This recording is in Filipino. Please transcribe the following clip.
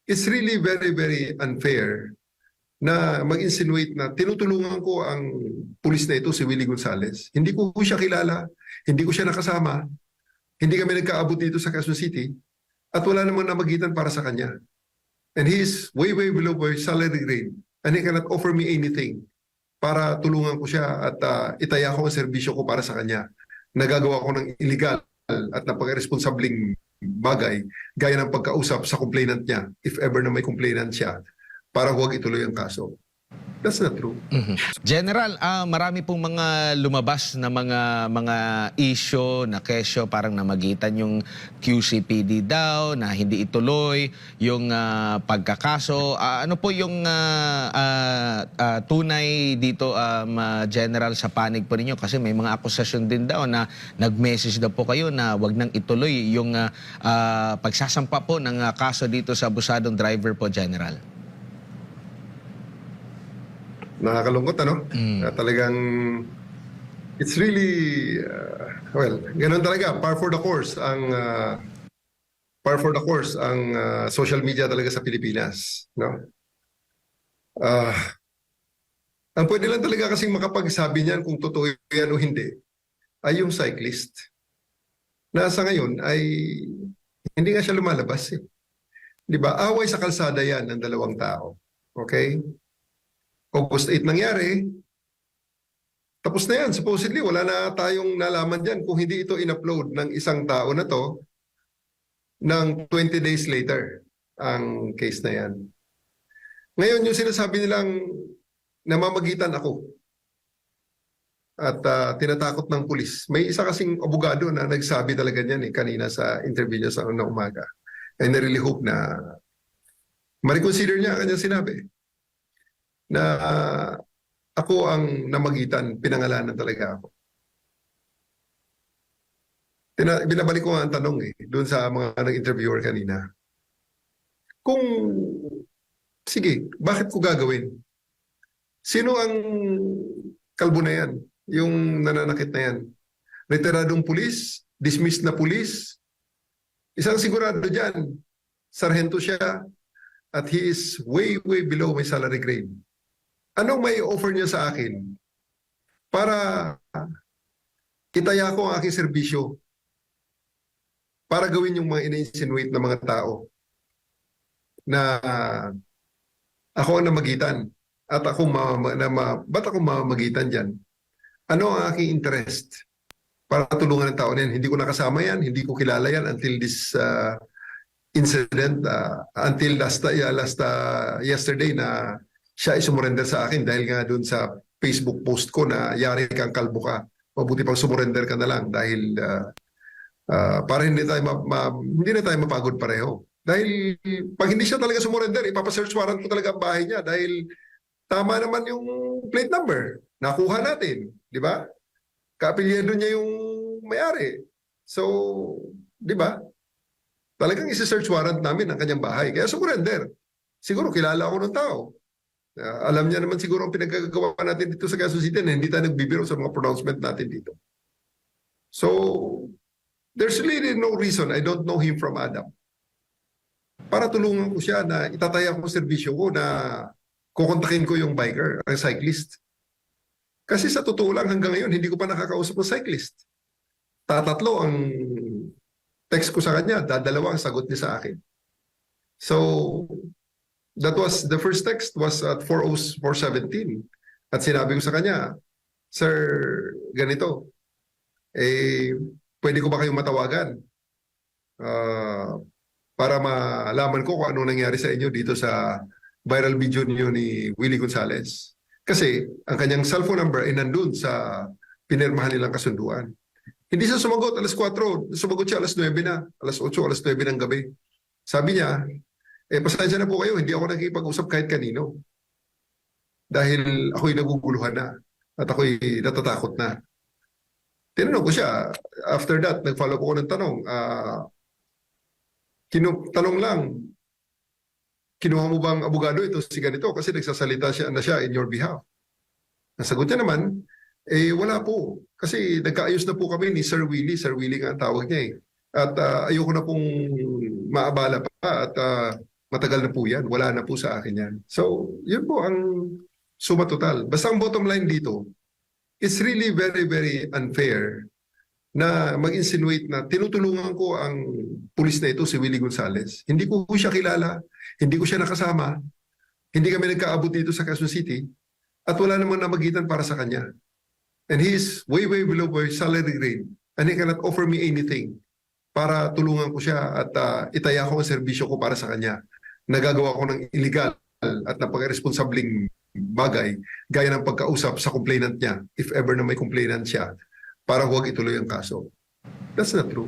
it's really very, very unfair na mag-insinuate na tinutulungan ko ang pulis na ito, si Willie Gonzales. Hindi ko siya kilala, hindi ko siya nakasama, hindi kami nagkaabot dito sa Quezon City, at wala namang namagitan para sa kanya. And he is way, way below my salary grade, and he cannot offer me anything para tulungan ko siya at itaya ko ang serbisyo ko para sa kanya. Nagagawa ko ng illegal at napaka-responsabling bagay gaya ng pagkausap sa complainant niya, if ever na may complainant siya, para huwag ituloy ang kaso. That's not true. General, marami pong mga lumabas na mga issue na kesyo parang namagitan yung QCPD daw na hindi ituloy yung pagkakaso. Ano po yung tunay dito, General, sa panig po ninyo? Kasi may mga akusasyon din daw na nag-message daw po kayo na wag nang ituloy yung pagsasampa po ng kaso dito sa abusadong driver po, General. Nakakalungkot, ano? Talagang, it's really, well, ganun talaga, par for the course ang social media talaga sa Pilipinas, no? Ang pwede lang talaga kasing makapagsabi niyan kung totoo yan o hindi ay yung cyclist. Na sa ngayon ay hindi nga siya lumalabas, eh. Di ba? Away sa kalsada yan ng dalawang tao. Okay? August 8 nangyari, tapos na yan. Supposedly, wala na tayong nalaman dyan kung hindi ito in-upload ng isang tao na to ng 20 days later ang case na yan. Ngayon, yung sinasabi nilang namamagitan ako at tinatakot ng pulis. May isa kasing abogado na nagsabi talaga niyan kanina sa interview niya sa unang umaga. And I really hope na ma-reconsider niya ang kanyang sinabi na ako ang namagitan, pinangalanan talaga ako. Binabalik ko nga ang tanong doon sa mga nag-interviewer kanina. Kung, sige, bakit ko gagawin? Sino ang kalbo na yan? Yung nananakit na yan? Retiradong pulis? Dismissed na pulis? Isang sigurado dyan, sarhento siya at he is way, way below my salary grade. Anong may offer niya sa akin para itaya ko ang aking serbisyo para gawin yung mga in-insinuate na mga tao na ako ang namagitan at ako ba't ako mamagitan dyan? Ano ang aking interest para tulungan ng tao na yan? Hindi ko nakasama yan, hindi ko kilala yan until this incident, until last yesterday na siya ay sumurrender sa akin dahil nga doon sa Facebook post ko na yari kang kalbo ka. Mabuti pang sumurrender ka na lang dahil para hindi na tayo mapagod pareho. Dahil pag hindi siya talaga sumurrender, ipapasearch warrant ko talaga ang bahay niya dahil tama naman yung plate number. Nakuha natin, di ba? Kaapilyado niya yung may-ari. So, di ba? Talagang isi-search warrant namin ang kanyang bahay. Kaya sumurrender. Siguro kilala ako ng tao. Alam niya naman siguro ang pinagkagawa natin dito sa Quezon City na hindi tayo nagbibiro sa mga pronouncement natin dito. So, there's really no reason I don't know him from Adam. Para tulungan ko siya na itataya ko servisyo ko na kukontakin ko yung biker, ang cyclist. Kasi sa totoo lang hanggang ngayon, hindi ko pa nakakausap ng cyclist. Tatatlo ang text ko sa kanya, dadalawa ang sagot niya sa akin. So, that was, the first text was at 4:17. At sinabi ko sa kanya, Sir, ganito, pwede ko ba kayong matawagan? Para malaman ko kung ano nangyari sa inyo dito sa viral video niyo ni Willie Gonzales. Kasi ang kanyang cellphone number ay nandun sa pinirmahan nilang kasunduan. Hindi siya sumagot, alas 4. Sumagot siya alas 9 na, alas 8, alas 9 ng gabi. Sabi niya, pasensya na po kayo, hindi ako nakikipag-usap kahit kanino. Dahil ako'y naguguluhan na at ako'y natatakot na. Tinanong ko siya, after that, nag-follow ko ng tanong, tanong lang, kinuha mo bang abogado ito si ganito kasi nagsasalita na siya in your behalf. Nasagot niya naman, wala po. Kasi nagkaayos na po kami ni Sir Willie. Sir Willie nga ang tawag niya At ayoko na pong maabala pa at Matagal na po yan. Wala na po sa akin yan. So, yun po ang suma total. Basta ang bottom line dito, it's really very, very unfair na mag-insinuate na tinutulungan ko ang pulis na ito, si Willie Gonzales. Hindi ko siya kilala, hindi ko siya nakasama, hindi kami nagkaabot dito sa Quezon City, at wala namang namagitan para sa kanya. And he is way, way below my salary grade, and he cannot offer me anything para tulungan ko siya at itaya ko ang serbisyo ko para sa kanya. Nagagawa ko ng illegal at napaka-responsabling bagay gaya ng pagkausap sa complainant niya, if ever na may complainant siya, para huwag ituloy ang kaso. That's not true.